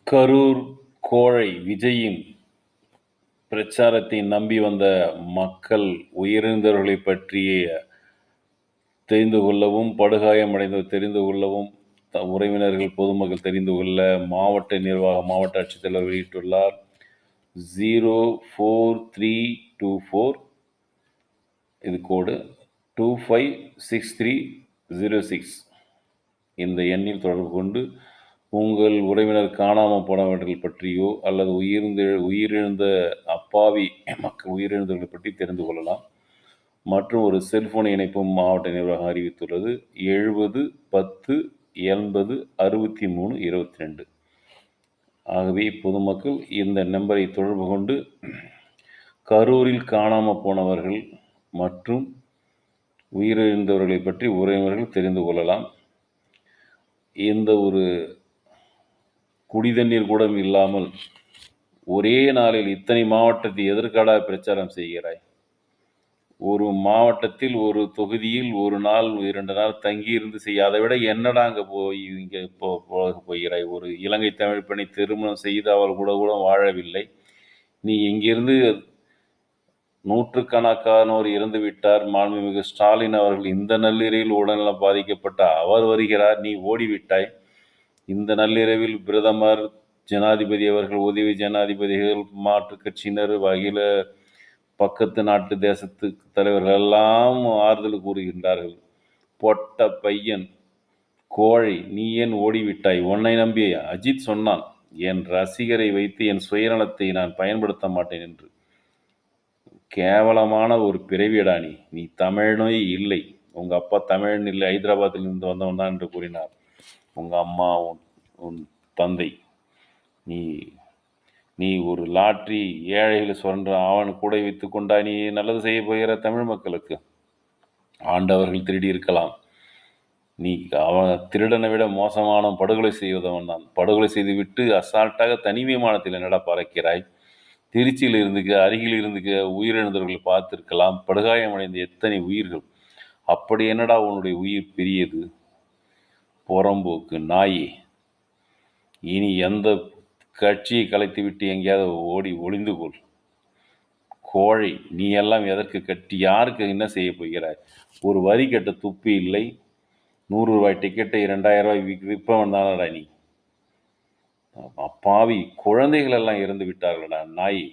கரூர் கோழை விஜயின் பிரச்சாரத்தை நம்பி வந்த மக்கள் உயிரிழந்தவர்களைப் பற்றி தெரிந்து கொள்ளவும், படுகாயமடைந்தோர் தெரிந்து கொள்ளவும், உறவினர்கள், பொதுமக்கள் தெரிந்து கொள்ள மாவட்ட நிர்வாகம், மாவட்ட ஆட்சித்தலைவர் வெளியிட்டுள்ளார். 04324 இது கோடு 256306 இந்த எண்ணில் தொடர்பு கொண்டு உங்கள் உறவினர் காணாமல் போனவர்கள் பற்றியோ அல்லது உயிரிழந்த அப்பாவி மக்கள் உயிரிழந்தவர்கள் பற்றி தெரிந்து கொள்ளலாம். மற்றும் ஒரு செல்போன் இணைப்பும் மாவட்ட நிர்வாகம் அறிவித்துள்ளது. 70 10 80 63 22. ஆகவே பொதுமக்கள் இந்த நம்பரை தொடர்பு கொண்டு கரூரில் காணாமல் போனவர்கள் மற்றும் உயிரிழந்தவர்களை பற்றி உறவினர்கள் தெரிந்து கொள்ளலாம். எந்த ஒரு குடிதண்ணீர் கூட இல்லாமல் ஒரே நாளில் இத்தனை மாவட்டத்தை எதற்காக பிரச்சாரம் செய்கிறாய்? ஒரு மாவட்டத்தில் ஒரு தொகுதியில் ஒரு நாள் 2 நாள் தங்கியிருந்து செய்ய, அதை விட என்னடா அங்கே போய் இங்கே போகிறாய்? ஒரு இலங்கை தமிழ் பெண்ணை திருமணம் செய்து அவள் கூட வாழவில்லை. நீ இங்கிருந்து நூற்றுக்கணக்கானோர் இறந்து விட்டார். மாண்புமிகு ஸ்டாலின் அவர்கள் இந்த நள்ளிரவில் உடல்நலம் பாதிக்கப்பட்ட அவர் வருகிறார், நீ ஓடிவிட்டாய். இந்த நள்ளிரவில் பிரதமர், ஜனாதிபதி அவர்கள், உதவி ஜனாதிபதிகள், மாற்றுக் கட்சியினர், அகில பக்கத்து நாட்டு தேசத்து தலைவர்கள் எல்லாம் ஆறுதல் கூறுகின்றார்கள். பொட்ட பையன் கோழை, நீ ஏன் ஓடிவிட்டாய்? உன்னை நம்பி அஜித் சொன்னான், என் ரசிகரை வைத்து என் சுயநலத்தை நான் பயன்படுத்த மாட்டேன் என்று. கேவலமான ஒரு பிறவியடா நீ. நீ தமிழனே இல்லை. உங்க அப்பா தமிழன் இல்லை, ஹைதராபாத்தில் இருந்து வந்தவன் தான் என்று கூறினார் உங்க அம்மா, உன் தந்தை. நீ ஒரு லாட்ரி ஏழைகள் சொல்ற அவன் கூட வைத்து கொண்டா நீ நல்லது செய்ய போகிற தமிழ் மக்களுக்கு? ஆண்டவர்கள் திருடி இருக்கலாம். நீ அவன் திருடனை விட மோசமான படுகொலை செய்வதவன் தான். படுகொலை செய்துவிட்டு அசால்ட்டாக தனி விமானத்தில் என்னடா பறக்கிறாய்? திருச்சியில் இருந்துக்க, அருகில் இருந்துக்க உயிரிழந்தவர்களை பார்த்திருக்கலாம். படுகாயமடைந்த எத்தனை உயிர்கள். அப்படி என்னடா உன்னுடைய உயிர் பெரியது? புறம்போக்கு நாயே, இனி எந்த கட்சியை கலைத்து விட்டு எங்கேயாவது ஓடி ஒளிந்து கொள். கோழை, நீ எல்லாம் எதற்கு கட்டி, யாருக்கு என்ன செய்ய போகிறாய்? ஒரு வரி கட்ட துப்பி இல்லை. 100 ரூபாய் டிக்கெட்டை 2000 ரூபாய் விற்பவன் தானடா நீ. அப்பாவி குழந்தைகள் எல்லாம் இறந்து விட்டார்களடா நாய்.